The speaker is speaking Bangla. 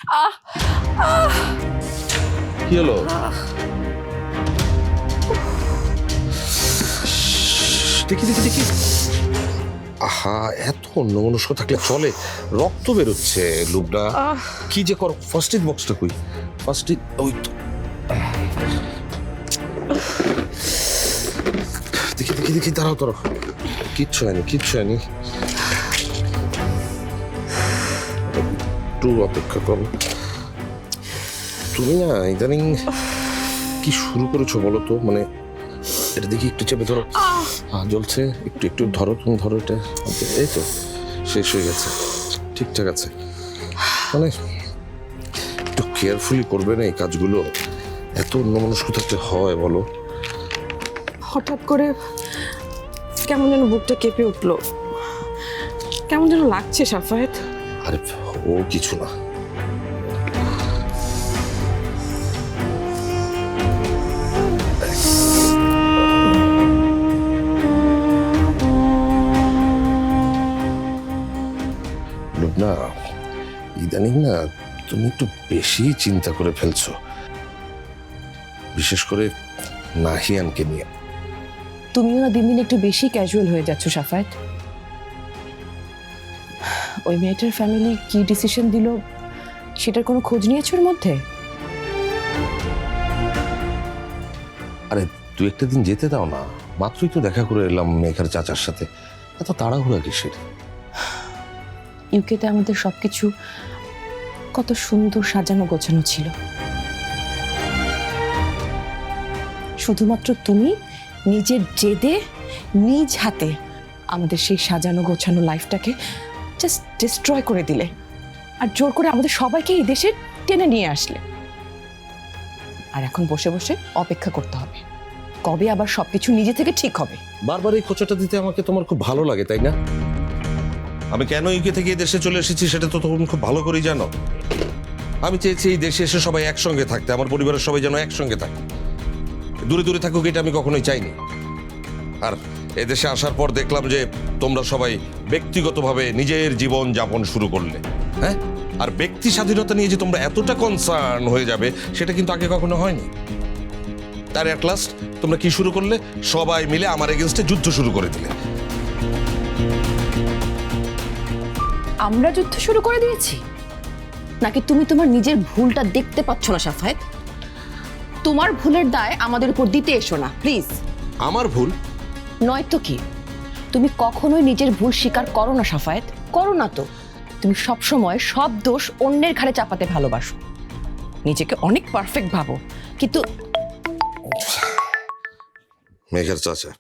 আহ আহ কি হলো? দেখি দেখি দেখি। আহা, এত অন্যমনস্ক থাকলে চলে? রক্ত বেরোচ্ছে লুবনা। কি যে কর, ফার্স্ট এড বক্সটা কই? ফার্স্ট এড ওই তো। দেখি দেখি দেখি, দাঁড়াও দাঁড়াও, কিচ্ছু হয়নি কিচ্ছু হয়নি। একটু অপেক্ষা করো। তুমি না ইদানিং কি শুরু করেছো বলো তো? মানে এটা দেখি, একটু চেপে ধরো। জ্বলছে, একটু একটু ধরো, তুমি ধরো এটা। এই তো শেষ হয়ে গেছে, ঠিকঠাক আছে। মানে একটু কেয়ারফুলি করবে না এই কাজগুলো? এত অন্যমনস্ক থাকতে হয় বলো? হঠাৎ করে কেমন যেন বুকটা কেঁপে উঠলো, কেমন যেন লাগছে সাফায়েত। আরে ও কিছু না। লুবনা, ইদানিং না তুমি একটু বেশি চিন্তা করে ফেলছো, বিশেষ করে নাহিয়ানকে নিয়ে। তুমিও না দিন দিন একটু বেশি ক্যাজুয়াল হয়ে যাচ্ছ সাফায়েত। ওই মেয়েটার ফ্যামিলি কি ডিসিশন দিল সেটার কোনো খোঁজ নিয়েছো ওর মধ্যে? আরে দু একটা দিন যেতে দাও না, মাত্রই তো দেখা করে এলাম মেঘার চাচার সাথে, এত তাড়াহুড়া কিসের? ইউকেতে আমাদের সবকিছু কত সুন্দর সাজানো গোছানো ছিল, শুধুমাত্র তুমি নিজের জেদে নিজ হাতে আমাদের সেই সাজানো গোছানো লাইফটাকে জাস্ট ডিস্ট্রয় করে দিলে, আর জোর করে আমাদের সবাইকে এই দেশে টেনে নিয়ে আসলে। আর এখন বসে বসে অপেক্ষা করতে হবে কবে আবার সবকিছু নিজে থেকে ঠিক হবে। বারবার এই খোঁচাটা দিতে আমাকে তোমার খুব ভালো লাগে, তাই না? আমি কেন ইউকে থেকে এই দেশে চলে এসেছি সেটা তো তুমি খুব ভালো করেই জানো। আমি চেয়েছি এই দেশে এসে সবাই একসঙ্গে থাকতে, আমার পরিবারের সবাই যেন একসঙ্গে থাকে। দূরে দূরে থাকুক এটা আমি কখনোই চাইনি। আর এদেশে আসার পর দেখলাম যে তোমরা সবাই ব্যক্তিগতভাবে নিজের জীবন যাপন শুরু করলে। হ্যাঁ, আর ব্যক্তি স্বাধীনতা নিয়ে যে তোমরা এতটা কনসার্ন হয়ে যাবে সেটা কিন্তু আগে কখনো হয়নি। তার অ্যাট লাস্ট তোমরা কি শুরু করলে? সবাই মিলে আমার এগেনস্টে যুদ্ধ শুরু করে দিলে। আমরা যুদ্ধ শুরু করে দিয়েছি নাকি তুমি তোমার নিজের ভুলটা দেখতে পাচ্ছ না সাফায়েত? তোমার ভুলের দায় আমাদের উপর দিতে এসো না প্লিজ। আমার ভুল? নয়তো কি? তুমি কখনোই নিজের ভুল স্বীকার করো না সাফায়েত, করো না তো। তুমি সবসময় সব দোষ অন্যের ঘাড়ে চাপাতে ভালোবাসো, নিজেকে অনেক পারফেক্ট ভাবো, কিন্তু মেঘের চাচা